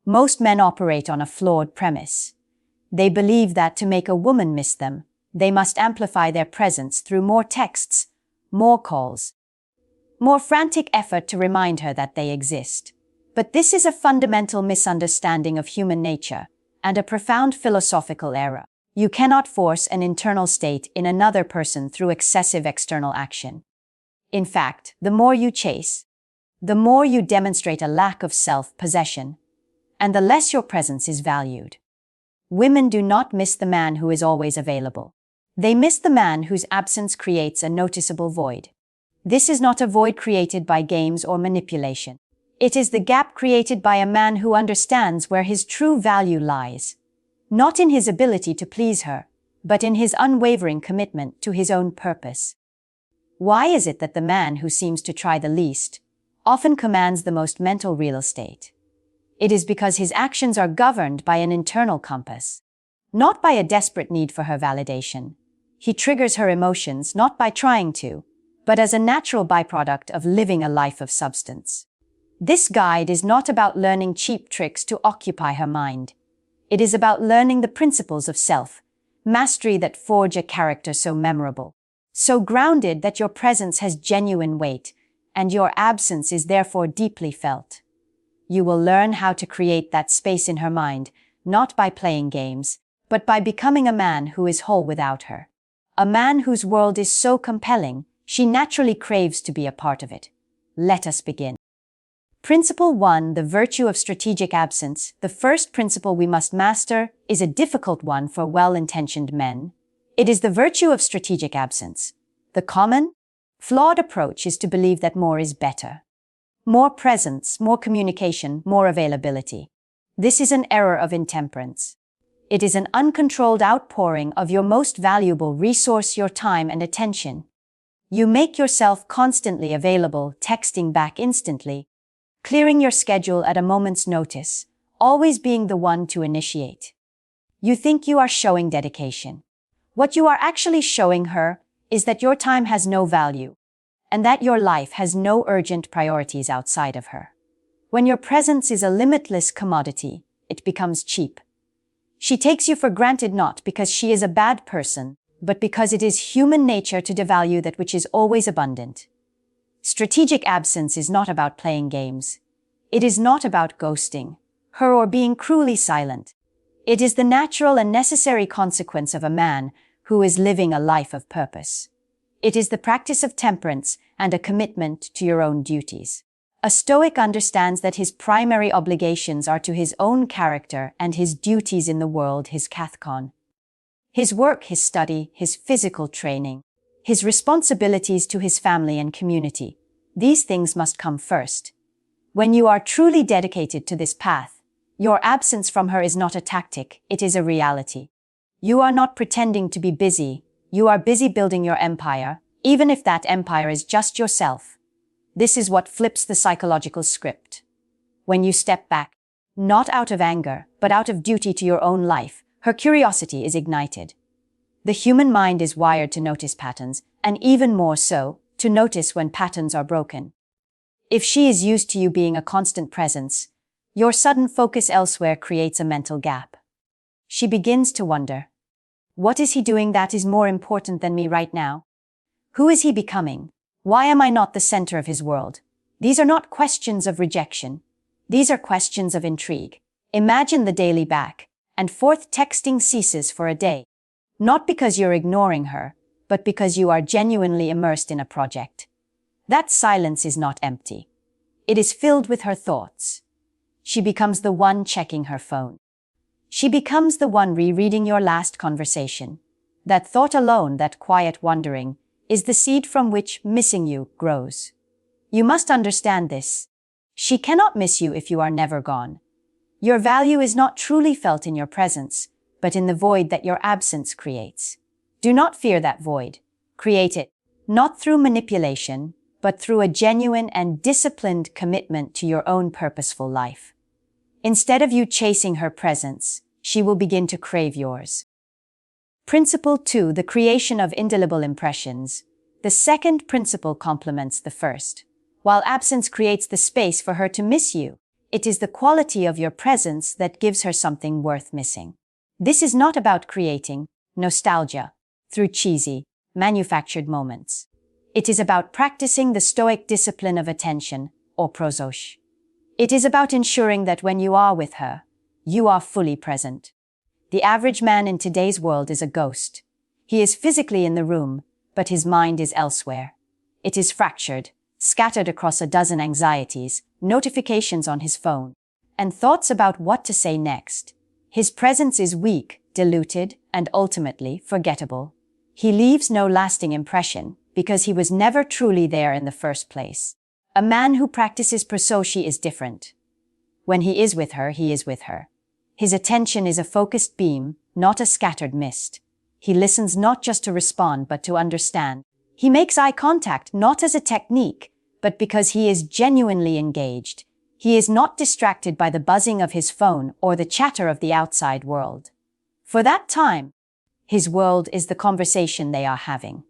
Most men operate on a flawed premise. They believe that to make a woman miss them, they must amplify their presence through more texts, more calls, more frantic effort to remind her that they exist. But this is a fundamental misunderstanding of human nature and a profound philosophical error. You cannot force an internal state in another person through excessive external action. In fact, the more you chase, the more you demonstrate a lack of self-possession, and the less your presence is valued. Women do not miss the man who is always available. They miss the man whose absence creates a noticeable void. This is not a void created by games or manipulation. It is the gap created by a man who understands where his true value lies, not in his ability to please her, but in his unwavering commitment to his own purpose. Why is it that the man who seems to try the least often commands the most mental real estate? It is because his actions are governed by an internal compass, not by a desperate need for her validation. He triggers her emotions not by trying to, but as a natural byproduct of living a life of substance. This guide is not about learning cheap tricks to occupy her mind. It is about learning the principles of self-mastery that forge a character so memorable, so grounded that your presence has genuine weight, and your absence is therefore deeply felt. You will learn how to create that space in her mind, not by playing games, but by becoming a man who is whole without her. A man whose world is so compelling, she naturally craves to be a part of it. Let us begin. Principle 1. The virtue of strategic absence. The first principle we must master is a difficult one for well-intentioned men. It is the virtue of strategic absence. The common, flawed approach is to believe that more is better. More presence, more communication, more availability. This is an error of intemperance. It is an uncontrolled outpouring of your most valuable resource, your time and attention. You make yourself constantly available, texting back instantly, clearing your schedule at a moment's notice, always being the one to initiate. You think you are showing dedication. What you are actually showing her is that your time has no value, and that your life has no urgent priorities outside of her. When your presence is a limitless commodity, it becomes cheap. She takes you for granted not because she is a bad person, but because it is human nature to devalue that which is always abundant. Strategic absence is not about playing games. It is not about ghosting her or being cruelly silent. It is the natural and necessary consequence of a man who is living a life of purpose. It is the practice of temperance and a commitment to your own duties. A Stoic understands that his primary obligations are to his own character and his duties in the world his kathkon. His work, his study, his physical training, his responsibilities to his family and community. These things must come first. When you are truly dedicated to this path, your absence from her is not a tactic, it is a reality. You are not pretending to be busy, you are busy building your empire, even if that empire is just yourself. This is what flips the psychological script. When you step back, not out of anger, but out of duty to your own life, her curiosity is ignited. The human mind is wired to notice patterns, and even more so, to notice when patterns are broken. If she is used to you being a constant presence, your sudden focus elsewhere creates a mental gap. She begins to wonder, what is he doing that is more important than me right now? Who is he becoming? Why am I not the center of his world? These are not questions of rejection. These are questions of intrigue. Imagine the daily back and forth texting ceases for a day. Not because you're ignoring her, but because you are genuinely immersed in a project. That silence is not empty. It is filled with her thoughts. She becomes the one checking her phone. She becomes the one rereading your last conversation. That thought alone, that quiet wondering, is the seed from which missing you grows. You must understand this. She cannot miss you if you are never gone. Your value is not truly felt in your presence, but in the void that your absence creates. Do not fear that void. Create it, not through manipulation, but through a genuine and disciplined commitment to your own purposeful life. Instead of you chasing her presence, she will begin to crave yours. Principle 2. The creation of indelible impressions. The second principle complements the first. While absence creates the space for her to miss you, It is the quality of your presence that gives her something worth missing. This is not about creating nostalgia through cheesy, manufactured moments. It is about practicing the Stoic discipline of attention, or prosos. It is about ensuring that when you are with her, you are fully present. The average man in today's world is a ghost. He is physically in the room, but his mind is elsewhere. It is fractured, scattered across a dozen anxieties, notifications on his phone, and thoughts about what to say next. His presence is weak, diluted, and ultimately forgettable. He leaves no lasting impression because he was never truly there in the first place. A man who practices prosody is different. When he is with her, he is with her. His attention is a focused beam, not a scattered mist. He listens not just to respond, but to understand. He makes eye contact not as a technique, but because he is genuinely engaged. He is not distracted by the buzzing of his phone or the chatter of the outside world. For that time, his world is the conversation they are having.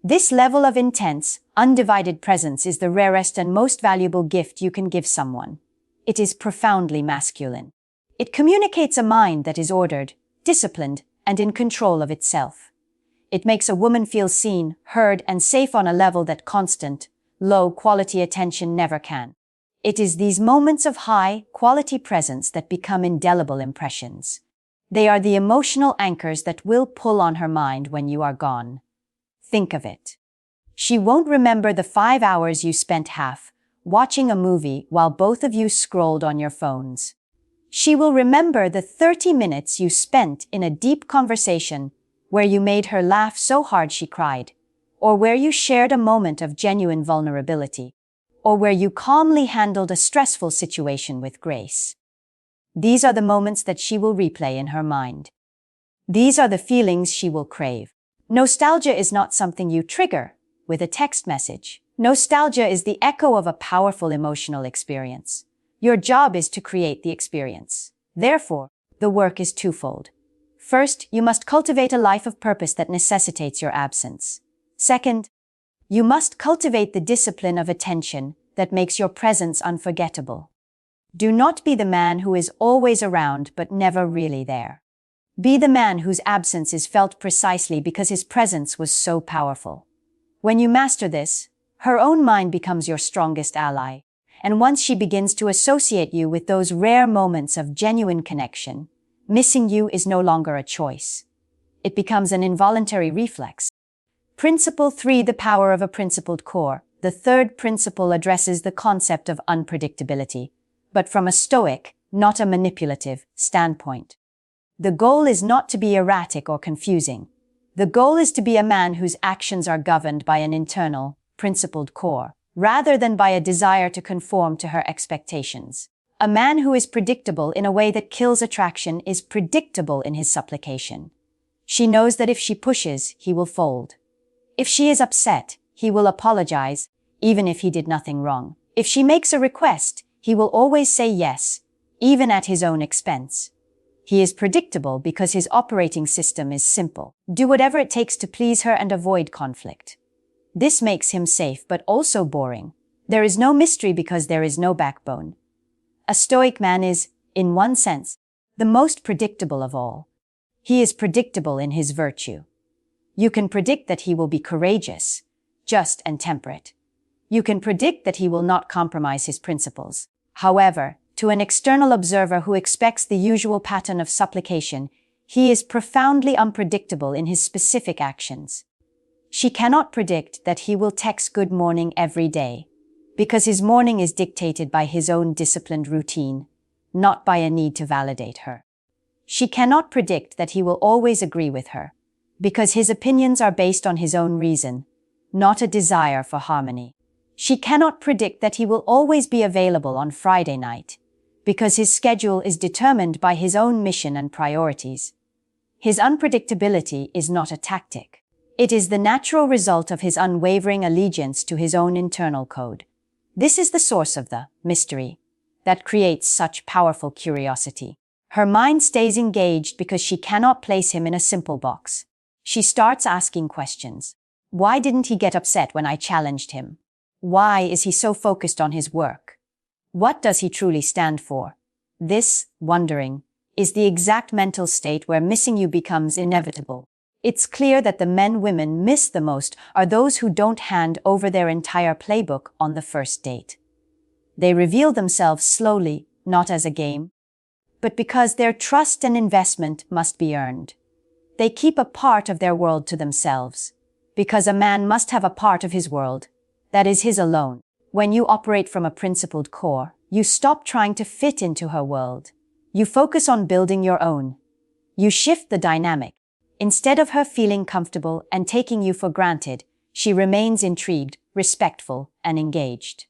This level of intense, undivided presence is the rarest and most valuable gift you can give someone. It is profoundly masculine. It communicates a mind that is ordered, disciplined, and in control of itself. It makes a woman feel seen, heard, and safe on a level that constant, low-quality attention never can. It is these moments of high-quality presence that become indelible impressions. They are the emotional anchors that will pull on her mind when you are gone. Think of it. She won't remember the 5 hours you spent watching a movie while both of you scrolled on your phones. She will remember the 30 minutes you spent in a deep conversation where you made her laugh so hard she cried, or where you shared a moment of genuine vulnerability, or where you calmly handled a stressful situation with grace. These are the moments that she will replay in her mind. These are the feelings she will crave. Nostalgia is not something you trigger with a text message. Nostalgia is the echo of a powerful emotional experience. Your job is to create the experience. Therefore, the work is twofold. First, you must cultivate a life of purpose that necessitates your absence. Second, you must cultivate the discipline of attention that makes your presence unforgettable. Do not be the man who is always around but never really there. Be the man whose absence is felt precisely because his presence was so powerful. When you master this, her own mind becomes your strongest ally, and once she begins to associate you with those rare moments of genuine connection, missing you is no longer a choice. It becomes an involuntary reflex. Principle 3: The power of a principled core. The third principle addresses the concept of unpredictability, but from a Stoic, not a manipulative, standpoint. The goal is not to be erratic or confusing. The goal is to be a man whose actions are governed by an internal, principled core, rather than by a desire to conform to her expectations. A man who is predictable in a way that kills attraction is predictable in his supplication. She knows that if she pushes, he will fold. If she is upset, he will apologize, even if he did nothing wrong. If she makes a request, he will always say yes, even at his own expense. He is predictable because his operating system is simple. Do whatever it takes to please her and avoid conflict. This makes him safe but also boring. There is no mystery because there is no backbone. A Stoic man is, in one sense, the most predictable of all. He is predictable in his virtue. You can predict that he will be courageous, just, and temperate. You can predict that he will not compromise his principles. However, to an external observer who expects the usual pattern of supplication, he is profoundly unpredictable in his specific actions. She cannot predict that he will text good morning every day, because his morning is dictated by his own disciplined routine, not by a need to validate her. She cannot predict that he will always agree with her, because his opinions are based on his own reason, not a desire for harmony. She cannot predict that he will always be available on Friday night, because his schedule is determined by his own mission and priorities. His unpredictability is not a tactic. It is the natural result of his unwavering allegiance to his own internal code. This is the source of the mystery that creates such powerful curiosity. Her mind stays engaged because she cannot place him in a simple box. She starts asking questions. Why didn't he get upset when I challenged him? Why is he so focused on his work? What does he truly stand for? This, wondering, is the exact mental state where missing you becomes inevitable. It's clear that the men women miss the most are those who don't hand over their entire playbook on the first date. They reveal themselves slowly, not as a game, but because their trust and investment must be earned. They keep a part of their world to themselves, because a man must have a part of his world that is his alone. When you operate from a principled core, you stop trying to fit into her world. You focus on building your own. You shift the dynamic. Instead of her feeling comfortable and taking you for granted, she remains intrigued, respectful, and engaged.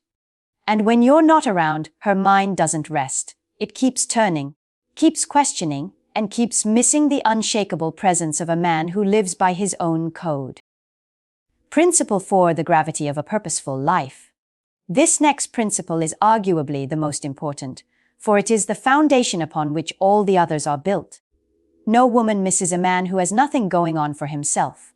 And when you're not around, her mind doesn't rest. It keeps turning, keeps questioning, and keeps missing the unshakable presence of a man who lives by his own code. Principle 4: the gravity of a purposeful life. This next principle is arguably the most important, for it is the foundation upon which all the others are built. No woman misses a man who has nothing going on for himself.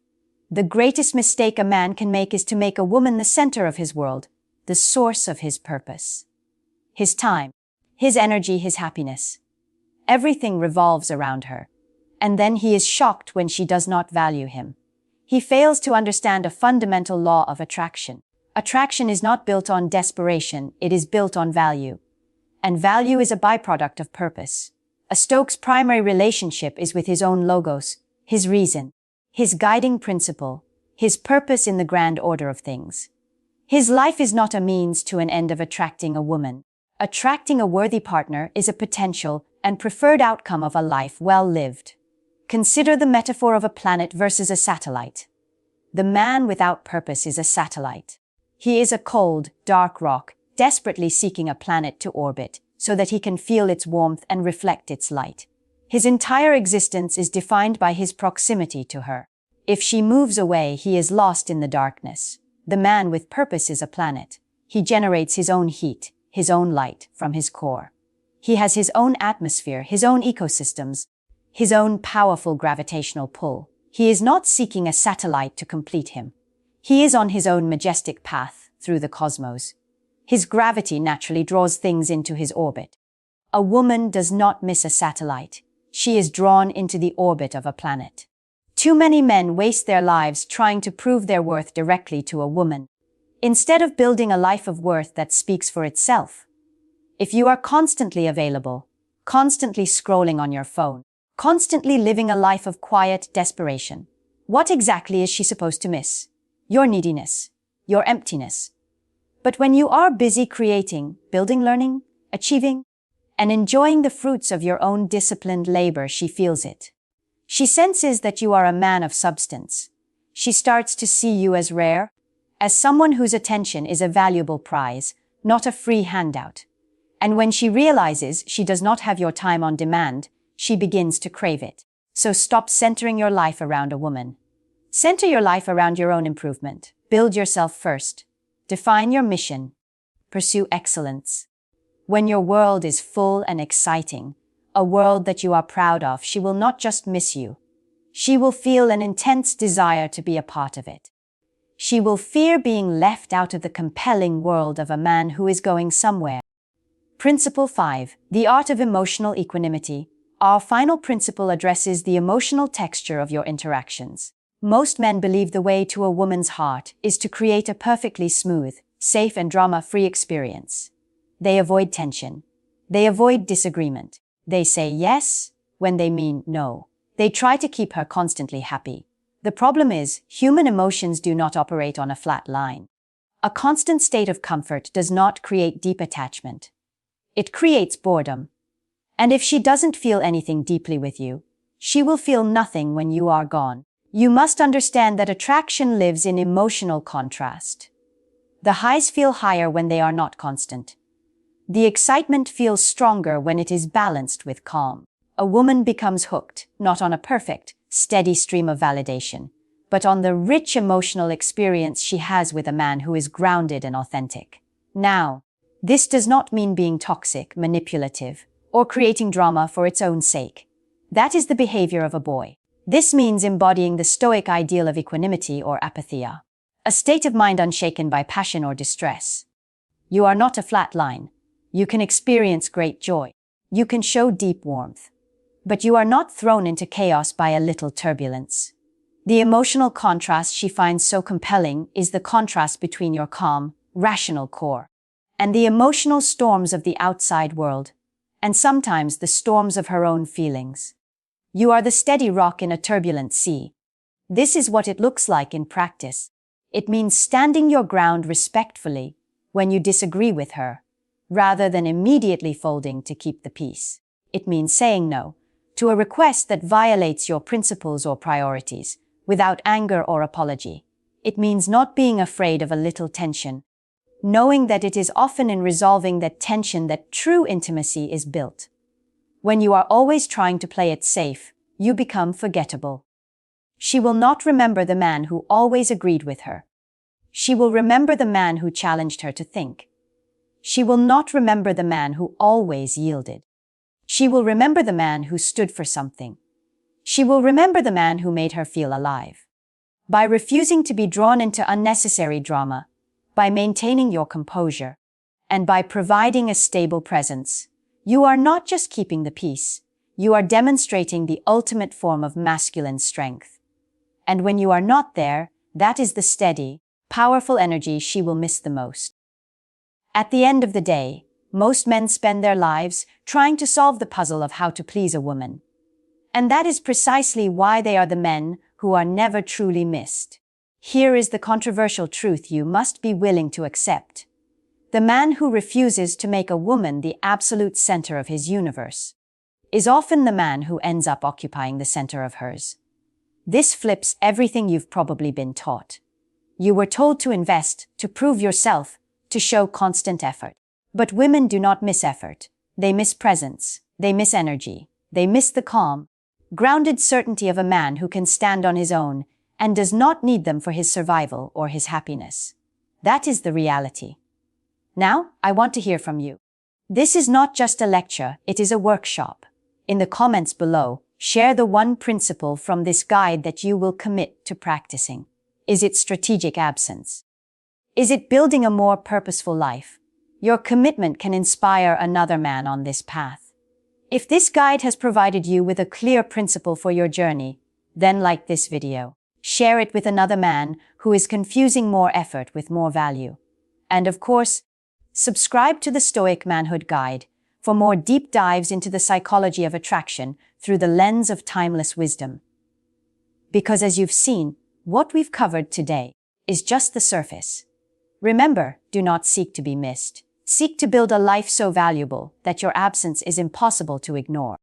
The greatest mistake a man can make is to make a woman the center of his world, the source of his purpose. His time, his energy, his happiness. Everything revolves around her. And then he is shocked when she does not value him. He fails to understand a fundamental law of attraction. Attraction is not built on desperation, it is built on value. And value is a byproduct of purpose. A Stoic's primary relationship is with his own logos, his reason, his guiding principle, his purpose in the grand order of things. His life is not a means to an end of attracting a woman. Attracting a worthy partner is a potential and preferred outcome of a life well lived. Consider the metaphor of a planet versus a satellite. The man without purpose is a satellite. He is a cold, dark rock, desperately seeking a planet to orbit, so that he can feel its warmth and reflect its light. His entire existence is defined by his proximity to her. If she moves away, he is lost in the darkness. The man with purpose is a planet. He generates his own heat, his own light from his core. He has his own atmosphere, his own ecosystems, his own powerful gravitational pull. He is not seeking a satellite to complete him. He is on his own majestic path through the cosmos. His gravity naturally draws things into his orbit. A woman does not miss a satellite. She is drawn into the orbit of a planet. Too many men waste their lives trying to prove their worth directly to a woman, instead of building a life of worth that speaks for itself. If you are constantly available, constantly scrolling on your phone, constantly living a life of quiet desperation, what exactly is she supposed to miss? Your neediness, your emptiness. But when you are busy creating, building, learning, achieving, and enjoying the fruits of your own disciplined labor, she feels it. She senses that you are a man of substance. She starts to see you as rare, as someone whose attention is a valuable prize, not a free handout. And when she realizes she does not have your time on demand, she begins to crave it. So stop centering your life around a woman. Center your life around your own improvement. Build yourself first. Define your mission. Pursue excellence. When your world is full and exciting, a world that you are proud of, she will not just miss you. She will feel an intense desire to be a part of it. She will fear being left out of the compelling world of a man who is going somewhere. Principle 5: the art of emotional equanimity. Our final principle addresses the emotional texture of your interactions. Most men believe the way to a woman's heart is to create a perfectly smooth, safe and drama-free experience. They avoid tension. They avoid disagreement. They say yes when they mean no. They try to keep her constantly happy. The problem is, human emotions do not operate on a flat line. A constant state of comfort does not create deep attachment. It creates boredom. And if she doesn't feel anything deeply with you, she will feel nothing when you are gone. You must understand that attraction lives in emotional contrast. The highs feel higher when they are not constant. The excitement feels stronger when it is balanced with calm. A woman becomes hooked, not on a perfect, steady stream of validation, but on the rich emotional experience she has with a man who is grounded and authentic. Now, this does not mean being toxic, manipulative, or creating drama for its own sake. That is the behavior of a boy. This means embodying the Stoic ideal of equanimity or apatheia, a state of mind unshaken by passion or distress. You are not a flat line. You can experience great joy. You can show deep warmth. But you are not thrown into chaos by a little turbulence. The emotional contrast she finds so compelling is the contrast between your calm, rational core and the emotional storms of the outside world, and sometimes the storms of her own feelings. You are the steady rock in a turbulent sea. This is what it looks like in practice. It means standing your ground respectfully when you disagree with her, rather than immediately folding to keep the peace. It means saying no to a request that violates your principles or priorities, without anger or apology. It means not being afraid of a little tension, knowing that it is often in resolving that tension that true intimacy is built. When you are always trying to play it safe, you become forgettable. She will not remember the man who always agreed with her. She will remember the man who challenged her to think. She will not remember the man who always yielded. She will remember the man who stood for something. She will remember the man who made her feel alive. By refusing to be drawn into unnecessary drama, by maintaining your composure, and by providing a stable presence, you are not just keeping the peace, you are demonstrating the ultimate form of masculine strength. And when you are not there, that is the steady, powerful energy she will miss the most. At the end of the day, most men spend their lives trying to solve the puzzle of how to please a woman. And that is precisely why they are the men who are never truly missed. Here is the controversial truth you must be willing to accept. The man who refuses to make a woman the absolute center of his universe is often the man who ends up occupying the center of hers. This flips everything you've probably been taught. You were told to invest, to prove yourself, to show constant effort. But women do not miss effort. They miss presence. They miss energy. They miss the calm, grounded certainty of a man who can stand on his own and does not need them for his survival or his happiness. That is the reality. Now, I want to hear from you. This is not just a lecture, it is a workshop. In the comments below, share the one principle from this guide that you will commit to practicing. Is it strategic absence? Is it building a more purposeful life? Your commitment can inspire another man on this path. If this guide has provided you with a clear principle for your journey, then like this video. Share it with another man who is confusing more effort with more value. And of course, subscribe to the Stoic Manhood Guide for more deep dives into the psychology of attraction through the lens of timeless wisdom. Because as you've seen, what we've covered today is just the surface. Remember, do not seek to be missed. Seek to build a life so valuable that your absence is impossible to ignore.